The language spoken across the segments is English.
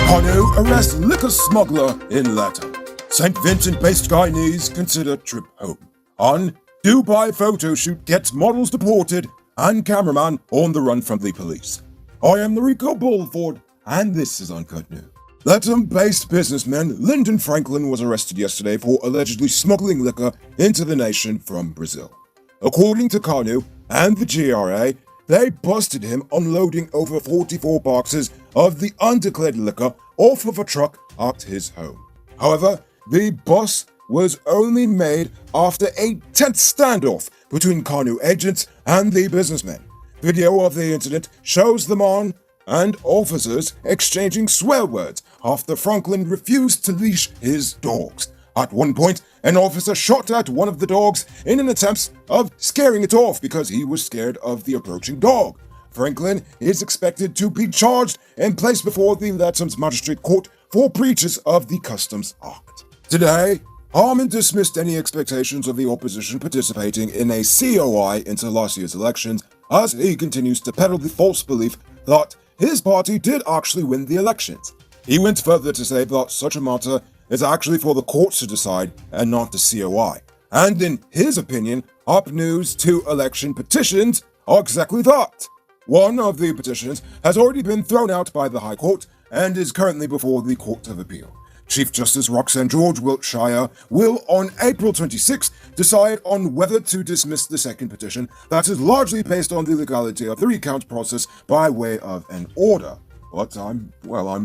Kanu arrests liquor smuggler in letter. St. Vincent-based Guyanese consider trip home. On Dubai photoshoot gets models deported and cameraman on the run from the police. I am Rico Bulford, and this is Uncut News. Latham-based businessman Lyndon Franklin was arrested yesterday for allegedly smuggling liquor into the nation from Brazil. According to Kanu and the GRA, they busted him unloading over 44 boxes of the undeclared liquor off of a truck at his home. However, the bust was only made after a tense standoff between Kanu agents and the businessmen. Video of the incident shows the man and officers exchanging swear words after Franklin refused to leash his dogs. At one point, an officer shot at one of the dogs in an attempt of scaring it off because he was scared of the approaching dog. Franklin is expected to be charged and placed before the Latham's Magistrate Court for breaches of the Customs Act. Today, Harman dismissed any expectations of the opposition participating in a COI into last year's elections as he continues to peddle the false belief that his party did actually win the elections. He went further to say that such a matter is actually for the courts to decide and not the COI. And in his opinion, up news to election petitions are exactly that. One of the petitions has already been thrown out by the High Court and is currently before the Court of Appeal. Chief Justice Roxanne George Wiltshire will, on April 26, decide on whether to dismiss the second petition that is largely based on the legality of the recount process by way of an order. But I'm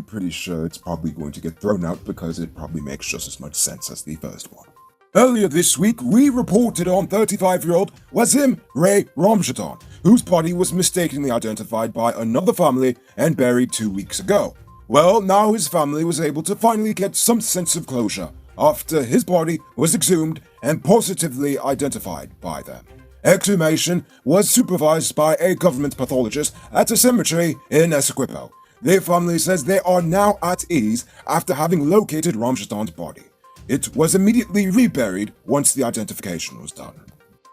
pretty sure it's probably going to get thrown out because it probably makes just as much sense as the first one. Earlier this week, we reported on 35-year-old Wasim Ray Ramjatan, whose body was mistakenly identified by another family and buried 2 weeks ago. Well, now his family was able to finally get some sense of closure after his body was exhumed and positively identified by them. Exhumation was supervised by a government pathologist at a cemetery in Essequibo. Their family says they are now at ease after having located Ramjatan's body. It was immediately reburied once the identification was done.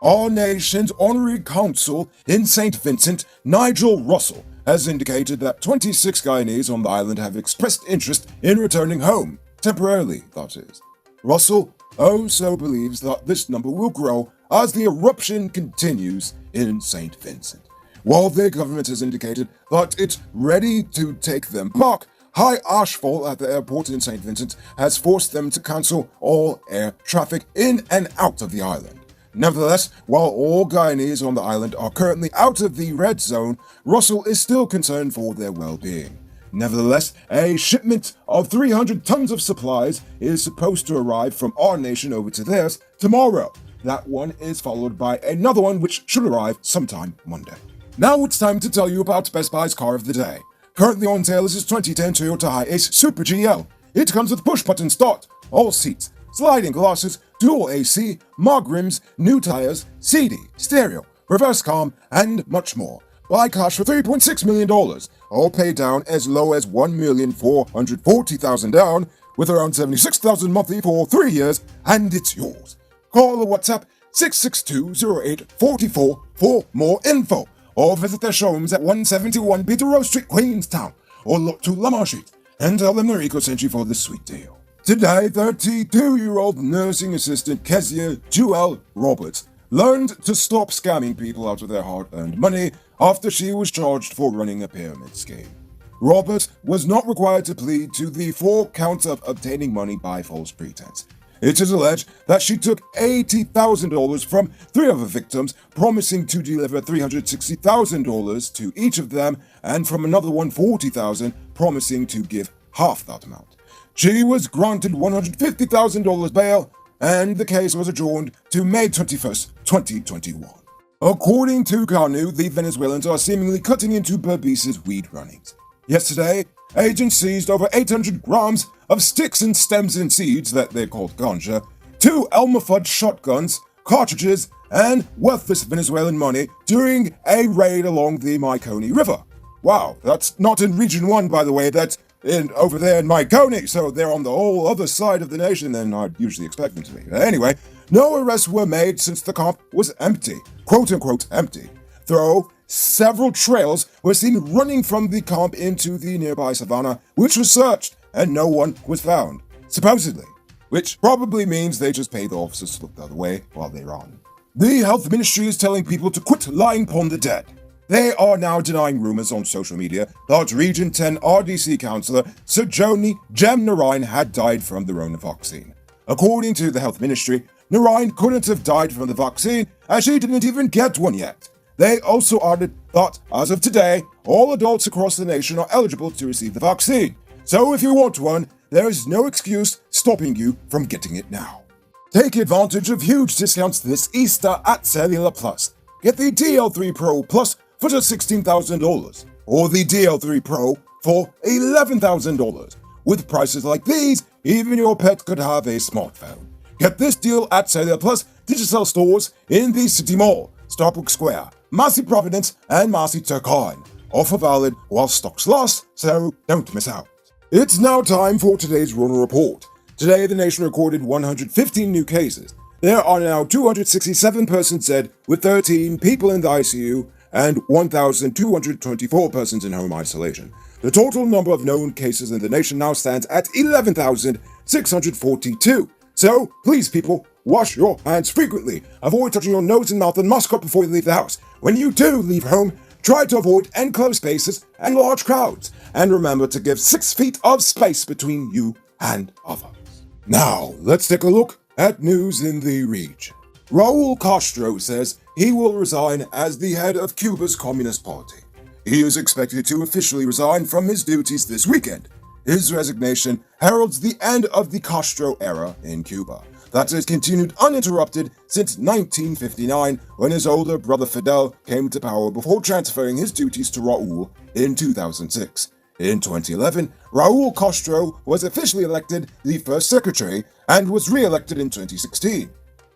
Our nation's honorary consul in St. Vincent, Nigel Russell, has indicated that 26 Guyanese on the island have expressed interest in returning home, temporarily, that is. Russell also believes that this number will grow as the eruption continues in St. Vincent. While their government has indicated that it's ready to take them back, high ashfall at the airport in St. Vincent has forced them to cancel all air traffic in and out of the island. Nevertheless, while all Guyanese on the island are currently out of the red zone, Russell is still concerned for their well-being. Nevertheless, a shipment of 300 tons of supplies is supposed to arrive from our nation over to theirs tomorrow. That one is followed by another one which should arrive sometime Monday. Now it's time to tell you about Best Buy's car of the day. Currently on sale is this 2010 Toyota Hi-Ace Super GL. It comes with push-button start, all seats, sliding glasses, dual AC, mag rims, new tires, CD, stereo, reverse cam, and much more. Buy cash for $3.6 million, all paid down as low as $1,440,000 down, with around $76,000 monthly for 3 years, and it's yours. Call or WhatsApp 662-0844 for more info, or visit their showrooms at 171 Peterborough Street, Queenstown, or look to Lamar Street and tell them Rico sent you for this sweet deal. Today, 32-year-old nursing assistant Kezia Jewel Roberts learned to stop scamming people out of their hard-earned money after she was charged for running a pyramid scheme. Roberts was not required to plead to the 4 counts of obtaining money by false pretense. It is alleged that she took $80,000 from 3 other victims, promising to deliver $360,000 to each of them, and from another one $40,000, promising to give half that amount. She was granted $150,000 bail, and the case was adjourned to May 21st, 2021. According to Kanu, the Venezuelans are seemingly cutting into Berbice's weed runnings. Yesterday, agents seized over 800 grams of sticks and stems and seeds that they called ganja, 2 Elmer Fudd shotguns, cartridges, and worthless Venezuelan money during a raid along the Maiconi River. Wow, that's not in Region 1, by the way, that's over there in Maiconi, so they're on the whole other side of the nation than I'd usually expect them to be. Anyway, no arrests were made since the camp was empty, quote-unquote empty. Though several trails were seen running from the camp into the nearby savannah, which was searched and no one was found, supposedly, which probably means they just pay the officers to look the other way while they run. The health ministry is telling people to quit lying upon the dead. They are now denying rumors on social media that Region 10 RDC councillor Sojoni Jem Narayan had died from the Rona vaccine. According to the health ministry, Narayan couldn't have died from the vaccine as she didn't even get one yet. They also added that, as of today, all adults across the nation are eligible to receive the vaccine. So if you want one, there is no excuse stopping you from getting it now. Take advantage of huge discounts this Easter at Cellular Plus. Get the DL3 Pro Plus for just $16,000, or the DL3 Pro for $11,000. With prices like these, even your pet could have a smartphone. Get this deal at Cellular Plus digital stores in the City Mall, Starbucks Square, Massey Providence, and Massey Turkine. Offer valid while stocks last, so don't miss out. It's now time for today's Rona Report. Today, the nation recorded 115 new cases. There are now 267 persons dead, with 13 people in the ICU and 1,224 persons in home isolation. The total number of known cases in the nation now stands at 11,642. So, please people, wash your hands frequently. Avoid touching your nose and mouth and mask up before you leave the house. When you do leave home, try to avoid enclosed spaces and large crowds. And remember to give 6 feet of space between you and others. Now, let's take a look at news in the region. Raul Castro says he will resign as the head of Cuba's Communist Party. He is expected to officially resign from his duties this weekend. His resignation heralds the end of the Castro era in Cuba, that has continued uninterrupted since 1959, when his older brother Fidel came to power before transferring his duties to Raul in 2006. In 2011, Raul Castro was officially elected the first secretary and was re-elected in 2016.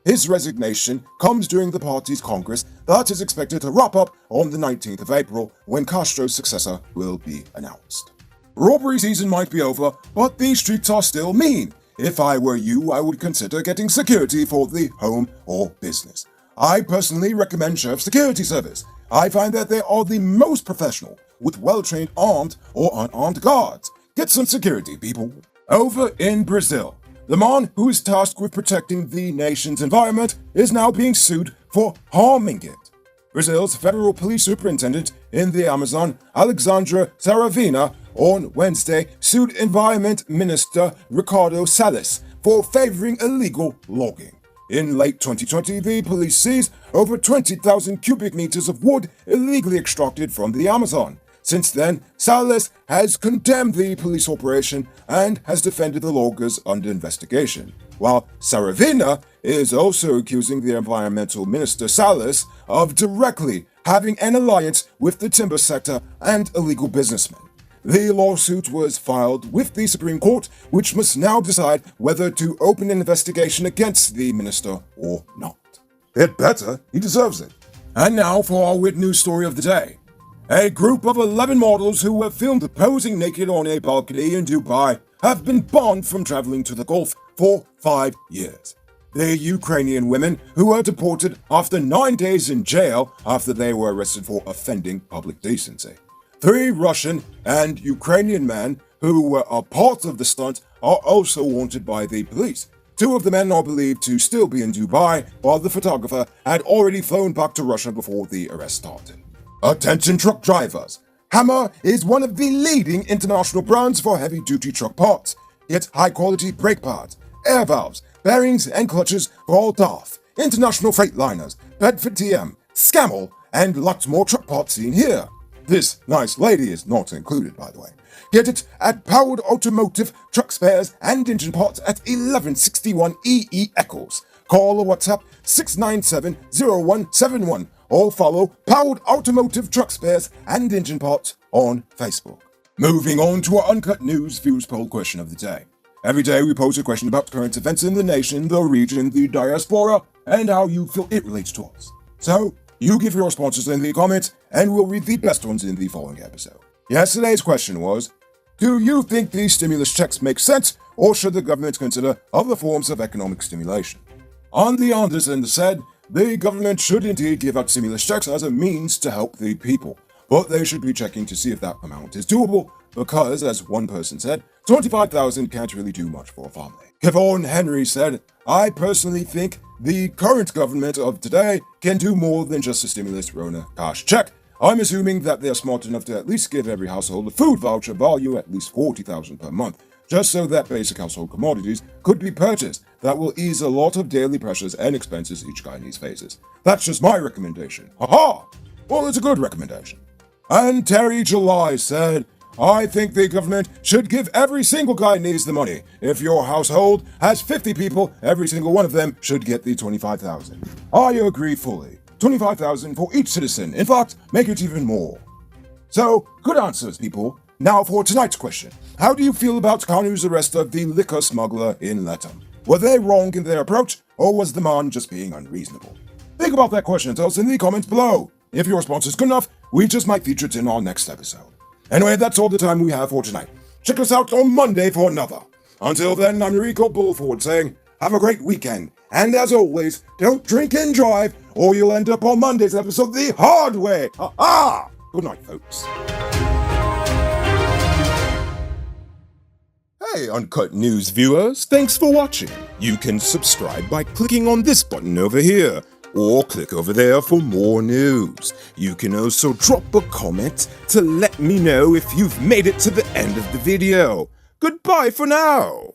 His resignation comes during the party's Congress that is expected to wrap up on the 19th of April, when Castro's successor will be announced. Robbery season might be over, but the streets are still mean. If I were you, I would consider getting security for the home or business. I personally recommend Sheriff Security Service. I find that they are the most professional, with well-trained armed or unarmed guards. Get some security, people. Over in Brazil, the man who is tasked with protecting the nation's environment is now being sued for harming it. Brazil's federal police superintendent in the Amazon, Alexandra Saravina, on Wednesday sued Environment Minister Ricardo Salles for favoring illegal logging. In late 2020, the police seized over 20,000 cubic meters of wood illegally extracted from the Amazon. Since then, Salles has condemned the police operation and has defended the loggers under investigation, while Saravina is also accusing the environmental minister Salles of directly having an alliance with the timber sector and illegal businessmen. The lawsuit was filed with the Supreme Court, which must now decide whether to open an investigation against the minister or not. It better, he deserves it. And now for our weird news story of the day. A group of 11 models who were filmed posing naked on a balcony in Dubai have been banned from traveling to the Gulf for 5 years. The Ukrainian women who were deported after 9 days in jail after they were arrested for offending public decency. 3 Russian and Ukrainian men who were a part of the stunt are also wanted by the police. 2 of the men are believed to still be in Dubai, while the photographer had already flown back to Russia before the arrest started. Attention truck drivers! Hammer is one of the leading international brands for heavy-duty truck parts. Get high-quality brake pads, air valves, bearings and clutches for all DAF, international freight liners, Bedford TM, Scammell, and lots more truck parts seen here. This nice lady is not included, by the way. Get it at Powered Automotive Truck Spares and Engine Parts at 1161 EE Eccles. Call or WhatsApp 697-0171 or follow Powered Automotive Truck Spares and Engine Parts on Facebook. Moving on to our Uncut News Views Poll question of the day. Every day we pose a question about current events in the nation, the region, the diaspora, and how you feel it relates to us. So, you give your responses in the comments, and we'll read the best ones in the following episode. Yesterday's question was, do you think these stimulus checks make sense, or should the government consider other forms of economic stimulation? On the Anderson said, the government should indeed give out stimulus checks as a means to help the people, but they should be checking to see if that amount is doable because, as one person said, 25,000 can't really do much for a family. Kevon Henry said, I personally think the current government of today can do more than just a stimulus Rona cash check. I'm assuming that they're smart enough to at least give every household a food voucher value at least 40,000 per month, just so that basic household commodities could be purchased. That will ease a lot of daily pressures and expenses each Guyanese faces. That's just my recommendation. Haha! Well, it's a good recommendation. And Terry July said, I think the government should give every single Guyanese the money. If your household has 50 people, every single one of them should get the 25,000. I agree fully. 25,000 for each citizen. In fact, make it even more. So, good answers, people. Now for tonight's question. How do you feel about Kanu's arrest of the liquor smuggler in Latam? Were they wrong in their approach, or was the man just being unreasonable? Think about that question and tell us in the comments below. If your response is good enough, we just might feature it in our next episode. Anyway, that's all the time we have for tonight. Check us out on Monday for another. Until then, I'm Rico Bullford saying, have a great weekend. And as always, don't drink and drive, or you'll end up on Monday's episode the hard way. Ha-ha! Good night, folks. Hey, Uncut News viewers, thanks for watching. You can subscribe by clicking on this button over here, or click over there for more news. You can also drop a comment to let me know if you've made it to the end of the video. Goodbye for now.